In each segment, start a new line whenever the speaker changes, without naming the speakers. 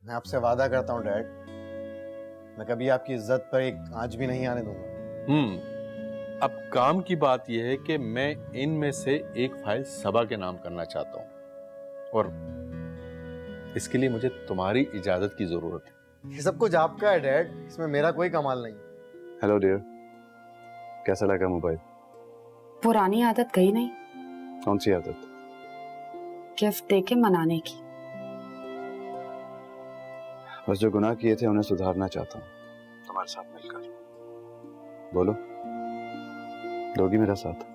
मैं आपसे वादा करता हूँ डैड, मैं कभी आपकी इज्जत पर एक आंच भी नहीं आने दूंगा।
अब काम की बात यह है कि मैं इनमें से एक फाइल सबा के नाम करना चाहता हूं और इसके लिए मुझे तुम्हारी इजाजत की जरूरत है।
ये सब कुछ आपका है डैड, इसमें मेरा कोई कमाल नहीं।
हेलो डियर, कैसा लगा मोबाइल?
पुरानी आदत गई नहीं?
कौन सी आदत?
गिफ्ट देके मनाने की।
बस जो गुनाह किए थे उन्हें सुधारना चाहता हूँ तुम्हारे साथ मिलकर। बोलो, दोगी मेरा साथ?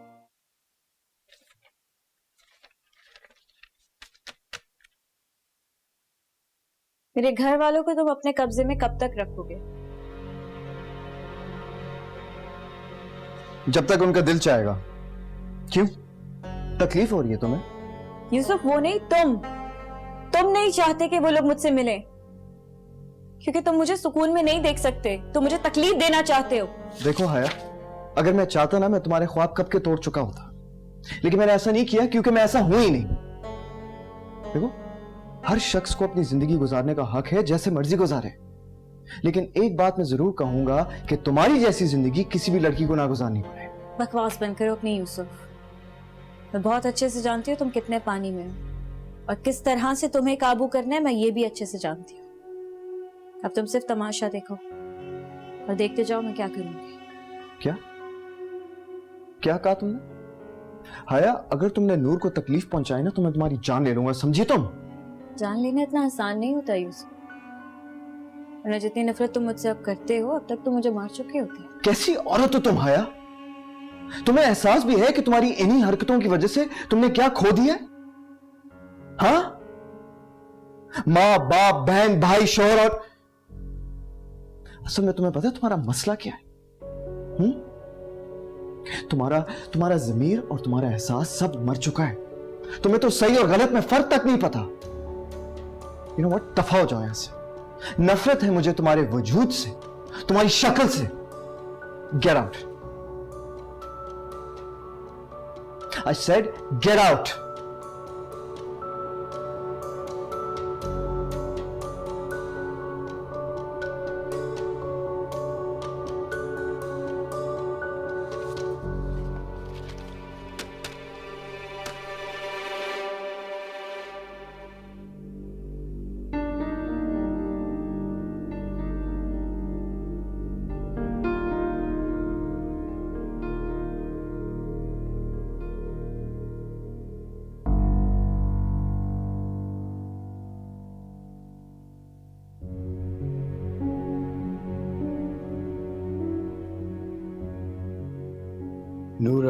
मेरे घर वालों को तुम अपने कब्जे में कब तक रखोगे?
जब तक उनका दिल चाहेगा। क्यों, तकलीफ हो रही है तुम्हें?
यूसुफ, वो नहीं, तुम नहीं चाहते कि वो लोग मुझसे मिलें, क्योंकि तुम मुझे सुकून में नहीं देख सकते, तुम मुझे तकलीफ देना चाहते हो।
देखो हया, अगर मैं चाहता ना मैं तुम्हारे ख्वाब कब के तोड़ चुका होता, लेकिन मैंने ऐसा नहीं किया क्योंकि मैं ऐसा हूं ही नहीं। देखो, हर शख्स को अपनी जिंदगी गुजारने का हक है, जैसे मर्जी गुजारे, लेकिन एक बात मैं जरूर कहूंगा कि तुम्हारी जैसी जिंदगी किसी भी लड़की को ना गुजारनी पड़े।
बकवास बंद करो अपनी यूसुफ। मैं बहुत अच्छे से जानती हूँ तुम कितने पानी में हो और किस तरह से तुम्हें काबू करना है, मैं ये भी अच्छे से जानती हूँ। अब तुम सिर्फ तमाशा देखो और देखते जाओ मैं क्या करूंगी।
क्या क्या कहा तुमने? हया, अगर तुमने नूर को तकलीफ पहुंचाई ना तो मैं तुम्हारी जान ले लूंगा, समझी तुम?
जान लेना इतना आसान नहीं होता यूसुफ, वरना जितनी नफरत तुम मुझसे अब करते हो, अब तक तुम मुझे मार चुके होते।
कैसी औरत हो तुम हया? तुम्हें एहसास भी है कि तुम्हारी इन्हीं हरकतों की वजह से तुमने क्या खो दिया? हाँ, माँ बाप, बहन भाई, शोहर, और असल में तुम्हें पता है तुम्हारा मसला क्या है? तुम्हारा ज़मीर और तुम्हारा एहसास सब मर चुका है। तुम्हें तो सही और गलत में फर्क तक नहीं पता। यू नो व्हाट, दफा हो जाओ यहां से। नफरत है मुझे तुम्हारे वजूद से, तुम्हारी शक्ल से। Get out. I said get out.
Noor,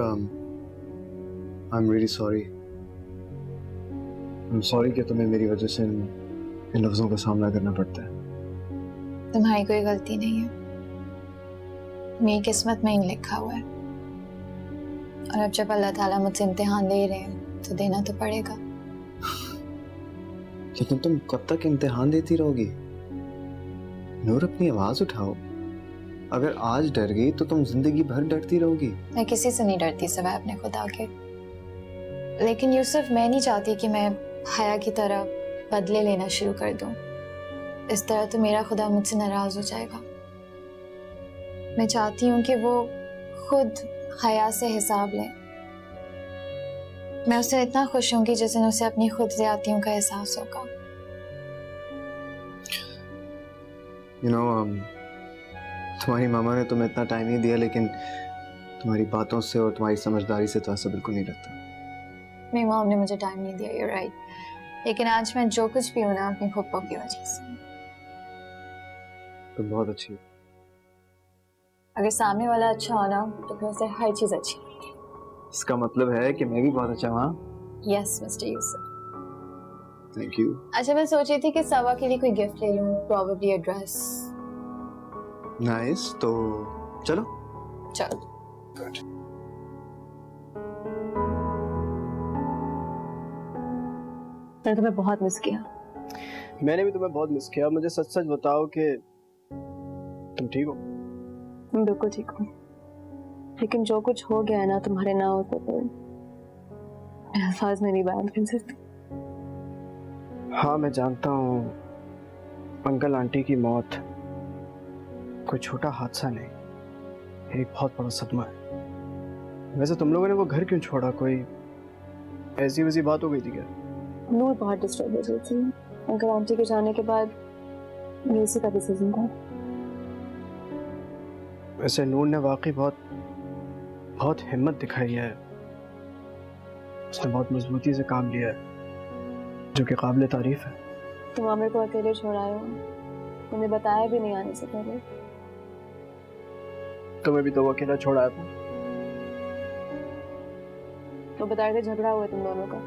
I'm really sorry. I'm sorry कि तुम्हें मेरी वजह से इन लफ्जों का सामना करना पड़ता है।
तुम्हारी कोई गलती नहीं है, मेरी किस्मत में ही लिखा हुआ है, और अब जब अल्लाह ताला मुझसे इम्तिहान ले रहे हैं तो देना तो पड़ेगा।
लेकिन तुम कब तक इम्तिहान देती रहोगी? नूर, अपनी आवाज उठाओ। अगर आज डर गई तो तुम जिंदगी भर डरती रहोगी।
मैं किसी से नहीं डरती सिवाय अपने खुदा के, लेकिन यूसुफ, मैं नहीं चाहती कि मैं हया की तरह बदले लेना शुरू कर दूं। इस तरह तो मेरा खुदा मुझसे नाराज हो जाएगा। मैं चाहती हूँ कि वो खुद हया से हिसाब ले। मैं उससे इतना खुश होंगी जिस दिन उसे अपनी खुद ज़्यादतियों का एहसास होगा।
You know, तुम्हारी मामा ने तुम्हें इतना टाइम नहीं दिया, लेकिन तुम्हारी बातों से और तुम्हारी समझदारी से तो ऐसा बिल्कुल नहीं लगता।
मेरी मॉम ने मुझे टाइम नहीं दिया, you're right, लेकिन आज मैं जो कुछ भी हूं ना अपनी फुप्पो की वजह से।
तुम बहुत अच्छी हो।
अगर सामने वाला अच्छा हो ना तो फिर उसे हर चीज अच्छी लगती
इसका मतलब है कि मैं भी बहुत अच्छा हूँ।
है। Yes mister Yusuf.
Thank you.
अच्छा, मैं सोच रही थी कि सवा के लिए कोई गिफ्ट ले लूं, प्रॉबेबली अ ड्रेस।
नाइस, तो चलो।
चल।
गुड।
मैंने तुम्हें बहुत मिस किया।
मैंने भी तुम्हें बहुत मिस किया। मुझे सच सच बताओ कि तुम ठीक हो?
मैं बिल्कुल ठीक हूँ, लेकिन जो कुछ हो गया है ना तुम्हारे ना होते तो अल्फाज में नहीं बयान कर सकती।
हाँ, मैं जानता हूँ अंकल आंटी की मौत कोई छोटा हादसा नहीं, एक बहुत बड़ा सदमा है। वैसे तुम लोगों ने वो घर क्यों छोड़ा? कोई ऐसी वैसी बात हो गई थी क्या?
नूर बहुत डिस्टर्ब हो रही थी। अंकल आंटी के जाने के बाद ये उसी का डिसीजन था।
वैसे नूर ने वाकई बहुत हिम्मत दिखाई है। उसने बहुत मजबूती से काम लिया है, जो कि काबिल तारीफ है।
तुम आमिर को अकेले छोड़ाए हो, तुमने बताया भी नहीं आने से पहले।
तुम्हें भी तो वो अकेला छोड़ा था।
तो बताए थे झगड़ा हुआ तुम दोनों का।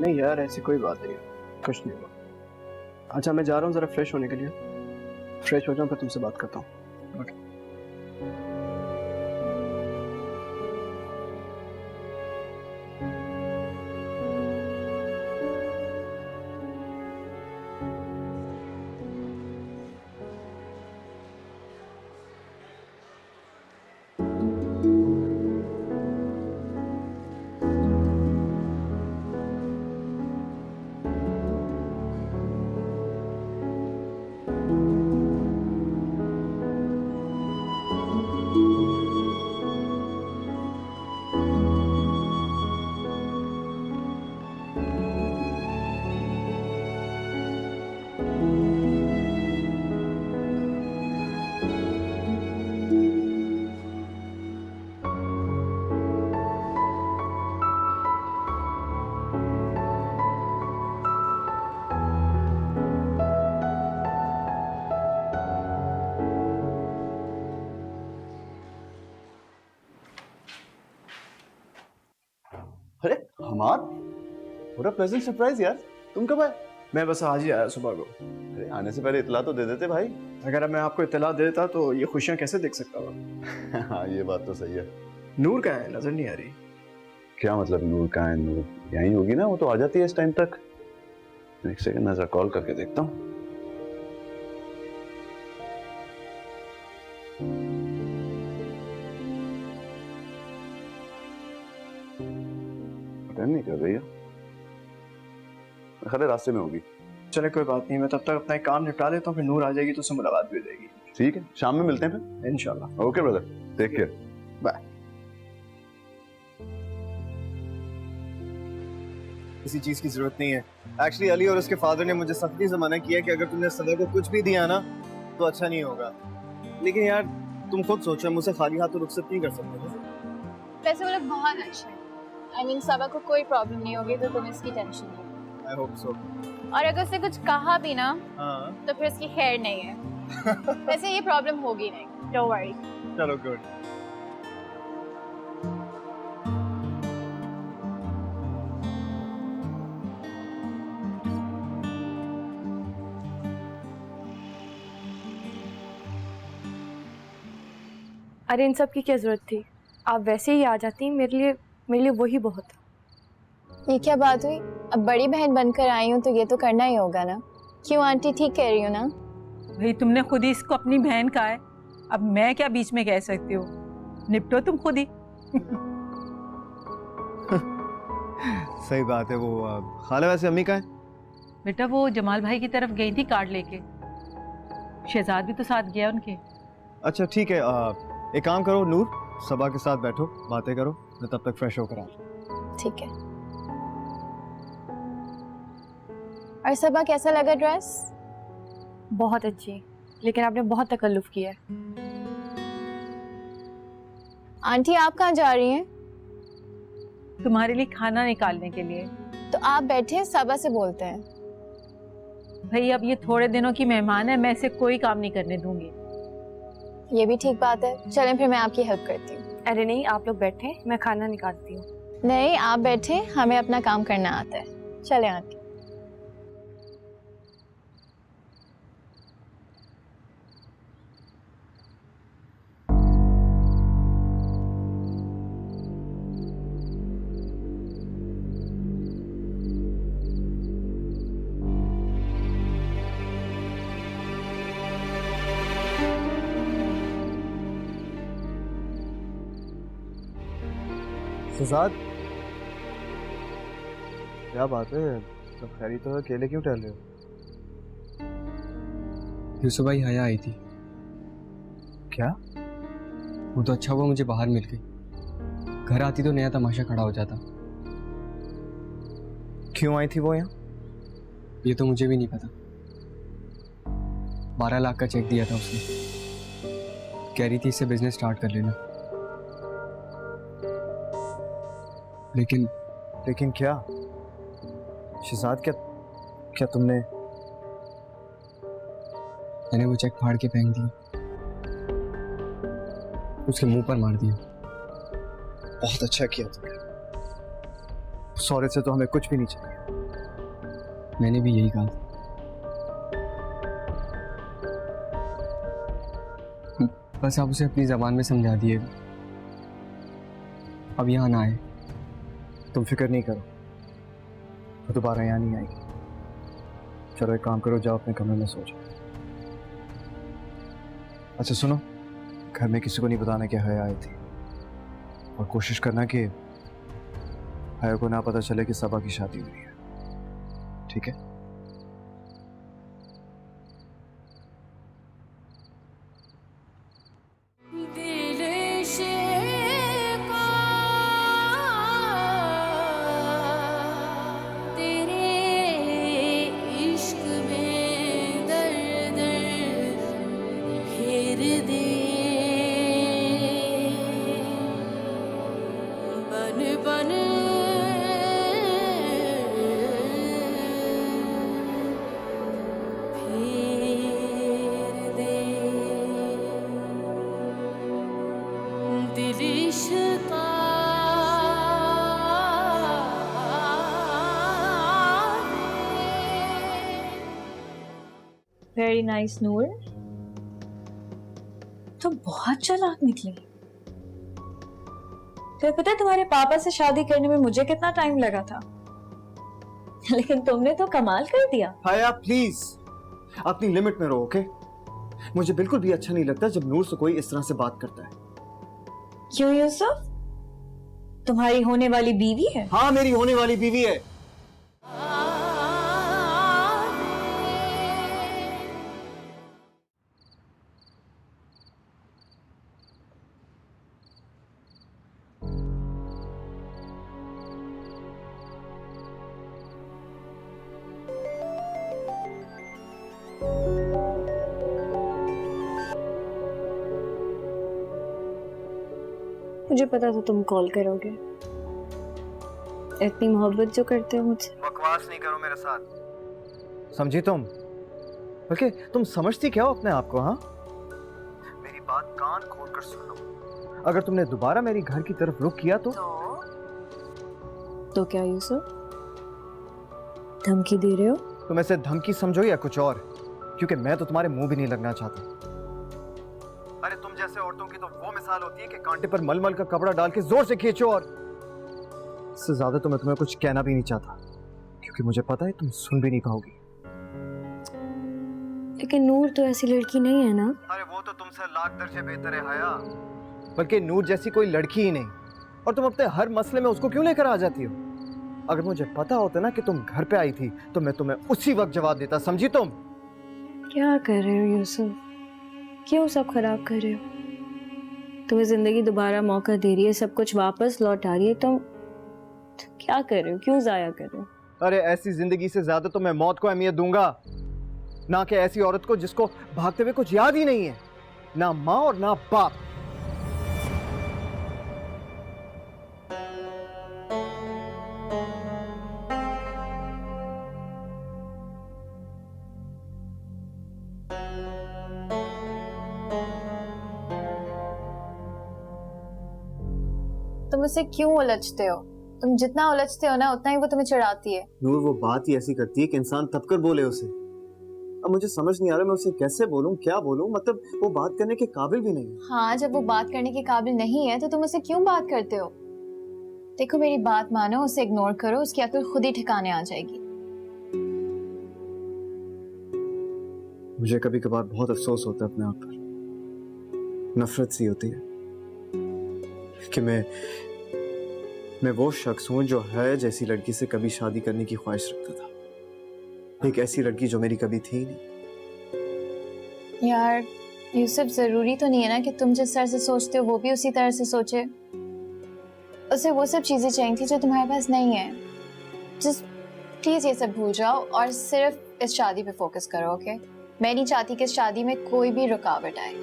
नहीं यार, ऐसी कोई बात नहीं, कुछ नहीं हुआ। अच्छा, मैं जा रहा हूँ जरा फ्रेश होने के लिए। फ्रेश हो जाऊँ फिर तुमसे बात करता हूँ। ओके।
अरे हमार, पूरा प्लेजेंट सरप्राइज यार। तुम कब आए?
मैं बस आज ही आया सुबह को।
अरे आने से पहले इतला तो दे देते भाई।
अगर अब मैं आपको इत्तला देता तो ये खुशियाँ कैसे देख सकता हूँ?
हाँ ये बात तो सही है।
नूर कहाँ है? नजर नहीं आ रही।
क्या मतलब नूर कहाँ है? नूर यहीं होगी ना, वो तो आ जाती है इस टाइम तक। एक सेकंड नजर कॉल करके देखता हूँ। अटेंड नहीं कर रही है, खैर रास्ते में होगी।
चले कोई बात नहीं, मैं तब तक अपना एक काम निपटा लेता हूँ, फिर नूर आ जाएगी तो उससे मुलाकात भी हो जाएगी।
ठीक है, शाम में मिलते हैं फिर
इंशाल्लाह।
Okay brother, take care, bye.
किसी चीज की जरूरत नहीं है। एक्चुअली अली और उसके फादर ने मुझे सख्ती से मना किया कि अगर तुमने सदा को कुछ भी दिया ना तो अच्छा नहीं होगा। लेकिन यार तुम खुद सोचो, मुझसे खाली हाथ तो रुखसत नहीं कर सकते।
वैसे वो लोग बहुत अच्छे हैं। I mean, सबा को कोई प्रॉब्लम नहीं होगी, तो तुम इसकी टेंशन नहीं।
I hope so.
और अगर उसने कुछ कहा भी ना
हाँ
तो फिर उसकी खैर नहीं है। वैसे ये प्रॉब्लम होगी नहीं, डोंट वरी।
चलो गुड।
अरे इन सब की क्या जरूरत थी? आप वैसे ही आ जाती, मेरे लिए वही बहुत था।
ये क्या बात हुई? अब बड़ी बहन बनकर आई हूँ तो ये तो करना ही होगा ना। क्यों आंटी, ठीक कह रही हो ना?
भाई तुमने खुद ही इसको अपनी बहन कहा है, अब मैं क्या बीच में कह सकती हूँ? निपटो तुम खुद ही।
सही बात है। वो खाला वैसे अम्मी का है?
बेटा वो जमाल भाई की तरफ गई थी कार्ड लेके, शहजाद भी तो साथ गया उनके।
अच्छा ठीक है, एक काम करो नूर, सबा के साथ बैठो, बातें करो, मैं तब तक फ्रेश होकर आऊँ।
ठीक है। और सबा कैसा लगा ड्रेस?
बहुत अच्छी, लेकिन आपने बहुत तकल्लुफ किया है।
आंटी आप कहाँ जा रही हैं?
तुम्हारे लिए खाना निकालने के लिए।
तो आप बैठे, सबा से बोलते हैं।
भाई अब ये थोड़े दिनों की मेहमान है, मैं इसे कोई काम नहीं करने दूंगी।
ये भी ठीक बात है। चलें फिर मैं आपकी हेल्प करती हूँ।
अरे नहीं, आप लोग बैठे, मैं खाना निकालती हूँ।
नहीं आप बैठे, हमें अपना काम करना आता है। चलें आंटी।
शहजाद, क्या बात है, सब खैरी तो है, अकेले क्यों टहल रहे हो?
यूसुफ भाई हया आई थी।
क्या?
वो तो अच्छा हुआ मुझे बाहर मिल गई। घर आती तो नया तमाशा खड़ा हो जाता।
क्यों आई थी वो यहाँ?
ये तो मुझे भी नहीं पता। 12 लाख का चेक दिया था उसने। कह रही थी इससे बिजनेस स्टार्ट कर लेना।
लेकिन क्या शहजाद, क्या तुमने?
मैंने वो चेक फाड़ के फेंक दिया, उसके मुंह पर मार दिया।
बहुत अच्छा किया तुमने। सॉरी से तो हमें कुछ भी नहीं चाहिए।
मैंने भी यही कहा था। बस आप उसे अपनी जबान में समझा दिएगा, अब यहाँ ना आए।
तुम फिक्र नहीं करो, वो दोबारा यहाँ नहीं आएगी। चलो एक काम करो, जाओ अपने कमरे में सो जाओ। अच्छा सुनो, घर में किसी को नहीं बताना कि हया आई थी, और कोशिश करना कि हया को ना पता चले कि सबा की शादी हुई है, ठीक है?
वेरी नाइस नूर, तुम बहुत चालाक निकली। तुम्हें पता है तुम्हारे पापा से शादी करने में मुझे कितना टाइम लगा था, लेकिन तुमने तो कमाल कर दिया।
हया प्लीज अपनी लिमिट में रहो, ओके? मुझे बिल्कुल भी अच्छा नहीं लगता जब नूर से कोई इस तरह से बात करता है।
क्यों यूसुफ, तुम्हारी होने वाली बीवी है?
हाँ मेरी होने वाली बीवी है।
मुझे पता था तुम कॉल करोगे, इतनी मोहब्बत जो करते हो मुझसे।
बकवास नहीं करो मेरे साथ, समझी तुम? बल्कि तुम समझती क्या हो अपने आप को? हाँ, मेरी बात कान खोल कर सुन लो। अगर तुमने दोबारा मेरी घर की तरफ रुख किया
तो क्या यूसुफ, धमकी दे रहे हो?
तुम ऐसे धमकी समझो या कुछ और? क्योंकि मैं तो तुम्हारे मुंह भी नहीं लगना चाहता। अरे तुम जैसे औरतों की तो वो मिसाल होती है कि कांटे पर मलमल का कपड़ा डाल के जोर से खींचो, और इससे ज्यादा तो मैं तुम्हें कुछ कहना भी नहीं चाहता, क्योंकि मुझे पता है तुम सुन भी नहीं पाओगी।
लेकिन नूर तो ऐसी लड़की नहीं है ना।
अरे वो तो तुमसे लाख दर्जे बेहतर है हया, बल्कि नूर जैसी कोई लड़की ही नहीं। और तुम अपने हर मसले में उसको क्यों लेकर आ जाती हो? अगर मुझे पता होता ना कि तुम घर पे आई थी तो मैं तुम्हें उसी वक्त जवाब देता, समझी तुम?
क्या कर रहे हो यूसुफ, क्यों सब खराब कर रहे हो? तुम्हें जिंदगी दोबारा मौका दे रही है, सब कुछ वापस लौट आ रही है, तुम क्या कर रहे हो, क्यों जाया कर रहे हो?
अरे ऐसी जिंदगी से ज्यादा तो मैं मौत को अहमियत दूंगा, ना कि ऐसी औरत को जिसको भागते हुए कुछ याद ही नहीं है, ना माँ और ना बाप।
तुम उससे क्यों उलझते हो? तुम जितना उलझते हो ना उतना ही वो तुम्हें चिढ़ाती है।
नूर वो बात ही ऐसी करती है कि इंसान तब कर बोले उसे। अब मुझे समझ नहीं आ रहा मैं उसे कैसे बोलूं, क्या बोलूं, मतलब वो बात करने के काबिल भी नहीं है।
हाँ, जब वो बात करने के काबिल नहीं है तो तुम उससे क्यों बात करते हो? देखो मेरी बात मानो, उसे इग्नोर करो, उसकी अकल खुद ही ठिकाने आ जाएगी।
मुझे कभी कभार बहुत अफसोस होता है अपने आप पर, नफरत सी होती है कि मैं वो शख्स हूं जो है जैसी लड़की से कभी शादी करने की ख्वाहिश रखता था, एक ऐसी लड़की जो मेरी कभी थी नहीं।
यार यूसुफ, जरूरी तो नहीं है ना कि तुम जिस तरह से सोचते हो वो भी उसी तरह से सोचे। उसे वो सब चीजें चाहिए थी जो तुम्हारे पास नहीं है। जस्ट प्लीज ये सब भूल जाओ और सिर्फ इस शादी पे फोकस करो, ओके? मैं नहीं चाहती कि इस शादी में कोई भी रुकावट आए।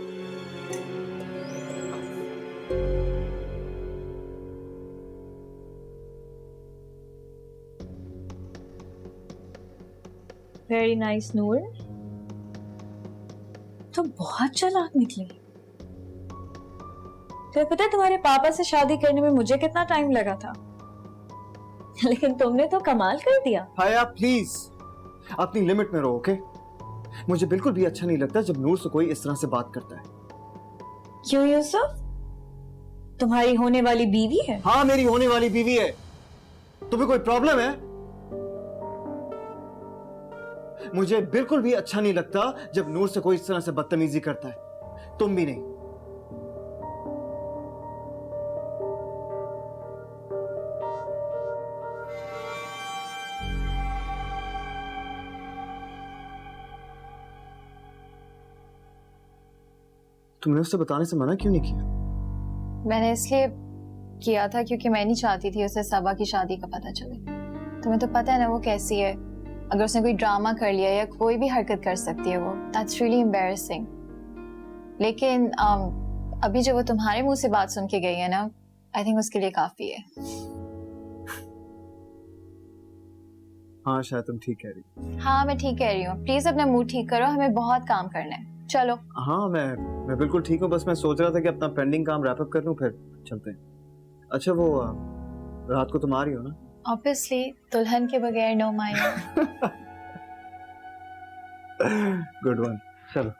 वेरी नाइस नूर, तुम बहुत चालाक निकली। तुम्हें पता है तुम्हारे पापा से शादी करने में मुझे कितना टाइम लगा था, लेकिन तुमने तो कमाल कर दिया।
हाया प्लीज अपनी लिमिट में रहो, ओके? मुझे बिल्कुल भी अच्छा नहीं लगता जब नूर से कोई इस तरह से बात करता है।
क्यों यूसुफ, तुम्हारी होने वाली बीवी है?
हाँ, मेरी होने वाली बीवी है। तुम्हें कोई प्रॉब्लम है? मुझे बिल्कुल भी अच्छा नहीं लगता जब नूर से कोई इस तरह से बदतमीजी करता है। तुम भी नहीं। तुमने उससे बताने से मना क्यों नहीं किया?
मैंने इसलिए किया था क्योंकि मैं नहीं चाहती थी उसे सबा की शादी का पता चले। तुम्हें तो पता है ना वो कैसी है। अगर उसने कोई ड्रामा कर लिया या कोई भी हरकत कर सकती है वो। That's really embarrassing. लेकिन अभी जो वो तुम्हारे मुंह से बात सुन के गई है ना, आई थिंक उसके लिए काफी है।
हाँ शायद तुम ठीक कह रही हो।
हाँ मैं ठीक कह रही हूँ। प्लीज अपना मूड ठीक करो, हमें बहुत काम करना है। चलो।
हाँ मैं बिल्कुल ठीक हूँ। बस मैं सोच रहा था कि अपना पेंडिंग काम रैप अप कर लूँ, फिर चलते हैं। अच्छा वो रात को तुम आ रही हो ना?
ऑब्वियसली, दुल्हन के बगैर नो माइंड।
Good one. चलो।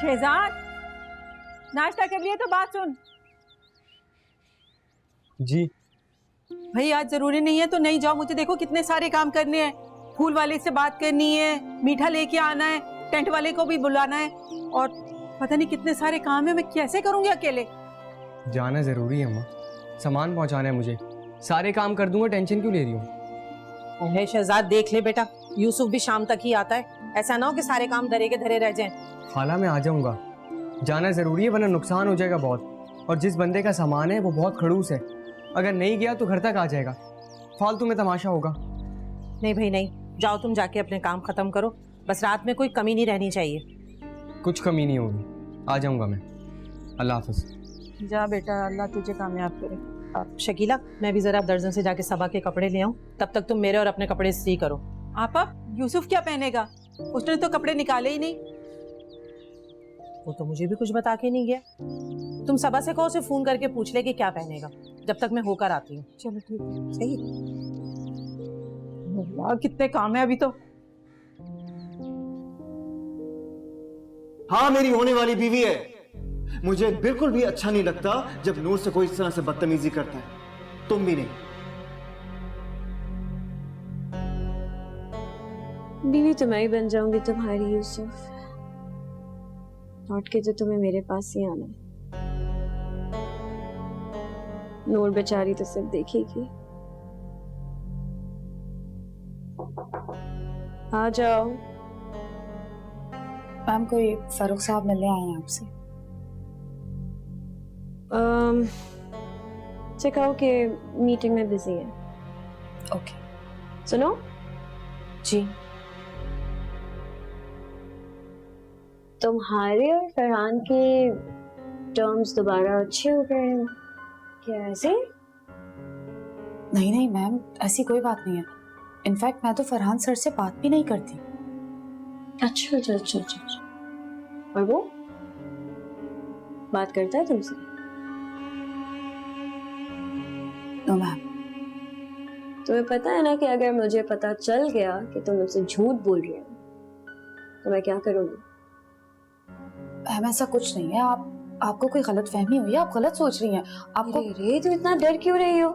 शहजाद, नाश्ता कर लिया तो बात सुन।
जी
भाई आज जरूरी नहीं है तो नहीं जाओ, मुझे देखो कितने सारे काम करने हैं। फूल वाले से बात करनी है, मीठा लेके आना है, टेंट वाले को भी बुलाना है, और पता नहीं कितने सारे काम है। मैं कैसे करूंगी अकेले?
जाना जरूरी है माँ, सामान पहुंचाना है मुझे। सारे काम कर दूंगा, टेंशन क्यों ले रही हो?
अरे शहजाद देख ले बेटा, यूसुफ भी शाम तक ही आता है। ऐसा ना हो कि सारे काम धरे के धरे रह जाएं।
खाला मैं आ जाऊंगा, जाना जरूरी है वरना नुकसान हो जाएगा बहुत। और जिस बंदे का सामान है वो बहुत खड़ूस है, अगर नहीं गया तो घर तक आ जाएगा, फालतू में तमाशा होगा।
नहीं भाई नहीं, जाओ तुम जाके अपने काम खत्म करो। बस रात में कोई कमी नहीं रहनी चाहिए।
कुछ कमी नहीं होगी, आ जाऊंगा मैं। अल्लाह हाफ़िज़।
जा बेटा, अल्लाह तुझे कामयाब करे।
अब शकीला, मैं भी जरा दर्जन से जाके सबा के कपड़े ले आऊं, तब तक तुम मेरे और अपने कपड़े इस्त्री करो।
आपा, यूसुफ क्या पहनेगा? उसने तो कपड़े निकाले ही नहीं।
वो तो मुझे भी कुछ बता के नहीं गया। तुम सबा से कहो उसे फोन करके पूछ ले कि क्या पहनेगा, जब तक मैं होकर आती हूँ।
चलो ठीक है।
सही।
अल्लाह कितने काम है अभी तो।
हाँ मेरी होने वाली बीवी है। मुझे बिल्कुल भी अच्छा नहीं लगता जब नूर से कोई इस तरह से बदतमीजी करता है। तुम भी नहीं।
बीवी तो मैं ही बन जाऊंगी तुम्हारी यूसुफ। लौट के तो तुम्हें मेरे पास ही आना है। नूर बेचारी तो सिर्फ देखेगी। आ जाओ।
मैम कोई फारूक साहब मिलने आए हैं आपसे।
कहो कि मीटिंग में बिजी है।
ओके।
सुनो
जी।
तुम्हारे और फरहान के टर्म्स दोबारा अच्छे हो गए हैं क्या? ऐसे?
नहीं नहीं मैम, ऐसी कोई बात नहीं है। इनफैक्ट मैं तो फरहान सर से बात भी नहीं करती।
अच्छा अच्छा अच्छा अच्छा। और वो बात करता है तुमसे?
No ma'am.
तुम्हें पता है ना कि अगर मुझे पता चल गया कि तुम मुझसे झूठ बोल रही हो तो मैं क्या करूंगी?
मैम ऐसा कुछ नहीं है। आपको कोई गलत फहमी हुई है, आप गलत सोच रही हैं। आपको
रे तुम इतना डर क्यों रही हो?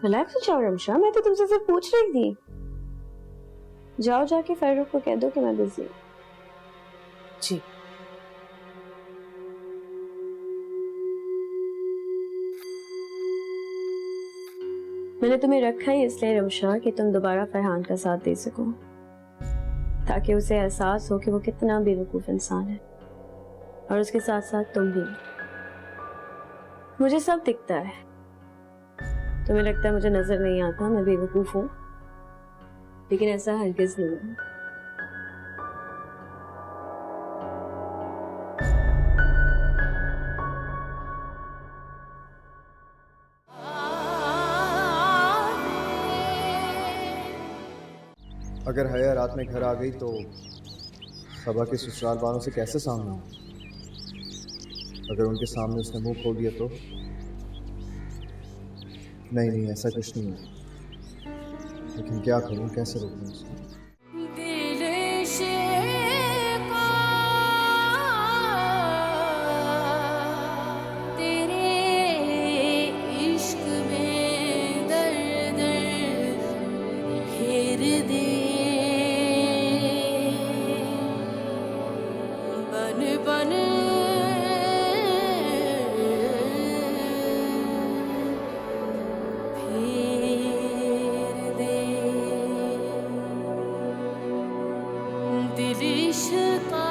रिलैक्स हो जाओ रमशा, मैं तो तुमसे सिर्फ पूछ रही थी। जाओ जाके फारूक को कह दो कि मैं बिजी हूँ।
जी।
मैंने तुम्हें रखा ही इसलिए रमशा कि तुम दोबारा फरहान का साथ दे सको, ताकि उसे एहसास हो कि वो कितना बेवकूफ इंसान है, और उसके साथ साथ तुम भी। मुझे सब दिखता है, तुम्हें लगता है मुझे नजर नहीं आता, मैं बेवकूफ हूँ, लेकिन ऐसा हरगिज नहीं है।
अगर हया रात में घर आ गई तो सबा के ससुराल वालों से कैसे सामना हो? अगर उनके सामने उसने मुंह खोल दिया तो? नहीं, ऐसा कुछ नहीं है, लेकिन क्या करूं, कैसे रोकूं उसे?
दिल इश्क़